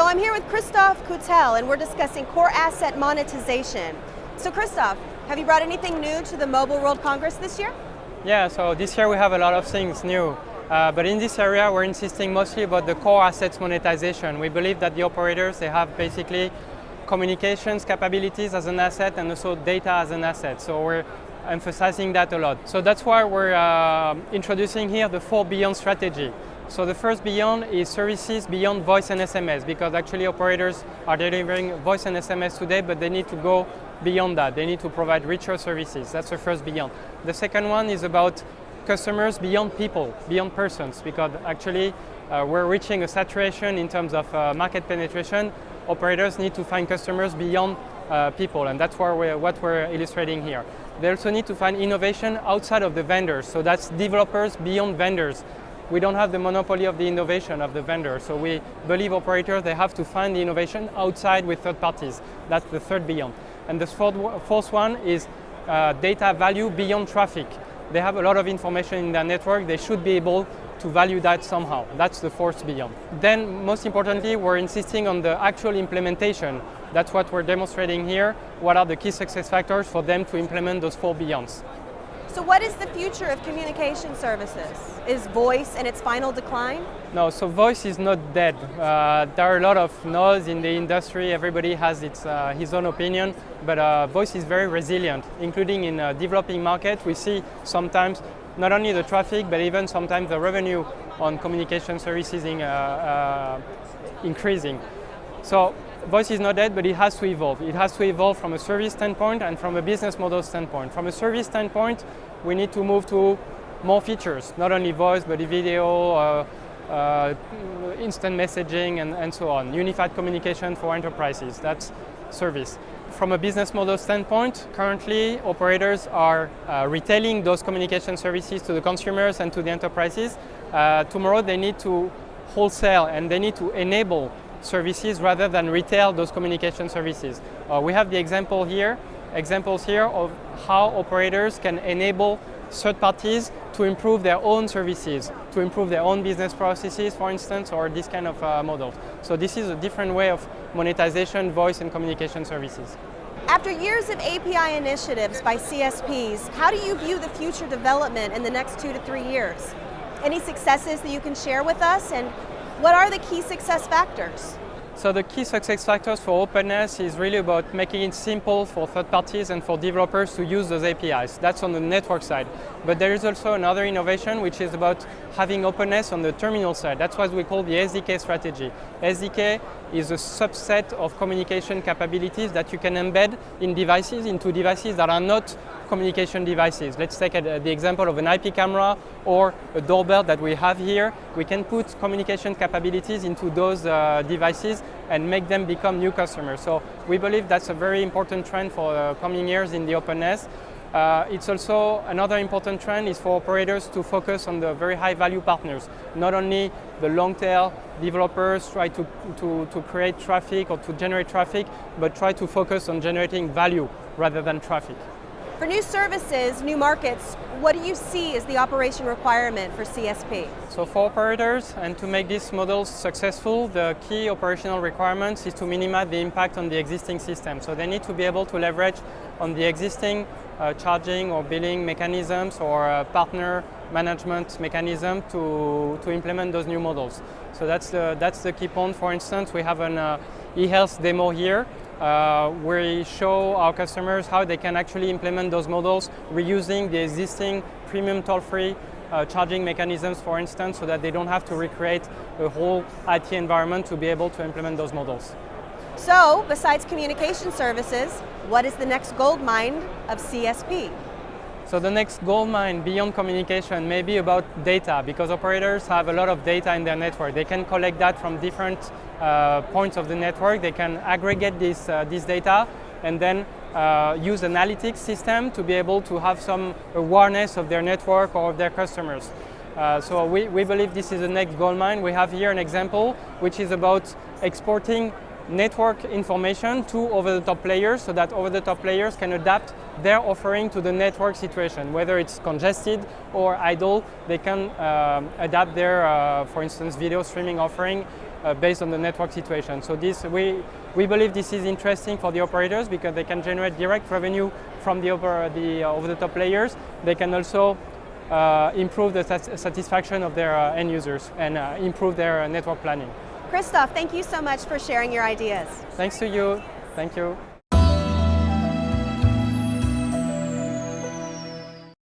I'm here with Christophe Coutel, and we're discussing core asset monetization. So Christophe, have you brought anything new to the Mobile World Congress this year? Yeah, so this year we have a lot of things new. But in this area, we're insisting mostly about the core assets monetization. We believe that the operators, they have basically communications capabilities as an asset and also data as an asset. So we're emphasizing that a lot. So that's why we're introducing here the 4 Beyond strategy. So the first Beyond is services beyond voice and SMS, because actually operators are delivering voice and SMS today, but they need to go beyond that. They need to provide richer services. That's the first Beyond. The second one is about customers beyond people, beyond persons, because actually we're reaching a saturation in terms of market penetration. Operators need to find customers beyond people, and that's what we're illustrating here. They also need to find innovation outside of the vendors, so that's developers beyond vendors. We don't have the monopoly of the innovation of the vendor, so we believe operators, they have to find the innovation outside with third parties. That's the third Beyond. And the fourth one is data value beyond traffic. They have a lot of information in their network, they should be able to value that somehow. That's the fourth Beyond. Then, most importantly, we're insisting on the actual implementation. That's what we're demonstrating here. What are the key success factors for them to implement those 4 Beyonds? So what is the future of communication services? Is voice in its final decline? No, so voice is not dead. There are a lot of noise in the industry. Everybody has his own opinion, but voice is very resilient, including in developing markets. We see sometimes not only the traffic, but even sometimes the revenue on communication services increasing. So voice is not dead, but it has to evolve. It has to evolve from a service standpoint and from a business model standpoint. From a service standpoint, we need to move to more features, not only voice, but video, instant messaging, and so on. Unified communication for enterprises, that's service. From a business model standpoint, currently operators are retailing those communication services to the consumers and to the enterprises. Tomorrow they need to wholesale and they need to enable services rather than retail those communication services. We have the examples here of how operators can enable third parties to improve their own services, to improve their own business processes, for instance, or this kind of models. So this is a different way of monetization, voice and communication services. After years of API initiatives by CSPs, how do you view the future development in the next 2 to 3 years? Any successes that you can share with us, and what are the key success factors? So the key success factors for openness is really about making it simple for third parties and for developers to use those APIs. That's on the network side. But there is also another innovation which is about having openness on the terminal side. That's what we call the SDK strategy. SDK is a subset of communication capabilities that you can embed in devices, into devices that are not communication devices. Let's take the example of an IP camera or a doorbell that we have here. We can put communication capabilities into those devices and make them become new customers. So we believe that's a very important trend for the coming years in the openness. It's also another important trend is for operators to focus on the very high value partners. Not only the long tail developers try to create traffic or to generate traffic, but try to focus on generating value rather than traffic. For new services, new markets, what do you see as the operation requirement for CSP? So for operators, and to make these models successful, the key operational requirements is to minimize the impact on the existing system. So they need to be able to leverage on the existing charging or billing mechanisms or partner management mechanism to implement those new models. So that's the key point. For instance, we have an e-health demo here. We show our customers how they can actually implement those models reusing the existing premium toll-free charging mechanisms, for instance, so that they don't have to recreate a whole IT environment to be able to implement those models. So, besides communication services, what is the next gold mine of CSP? So the next gold mine beyond communication may be about data, because operators have a lot of data in their network. They can collect that from different points of the network. They can aggregate this data and then use analytics system to be able to have some awareness of their network or of their customers. So we believe this is the next gold mine. We have here an example which is about exporting network information to over-the-top players so that over-the-top players can adapt their offering to the network situation. Whether it's congested or idle, they can adapt their, for instance, video streaming offering based on the network situation. So we believe this is interesting for the operators because they can generate direct revenue from the over-the-top layers. They can also improve the satisfaction of their end users and improve their network planning. Christophe, thank you so much for sharing your ideas. Thanks to you. Thank you.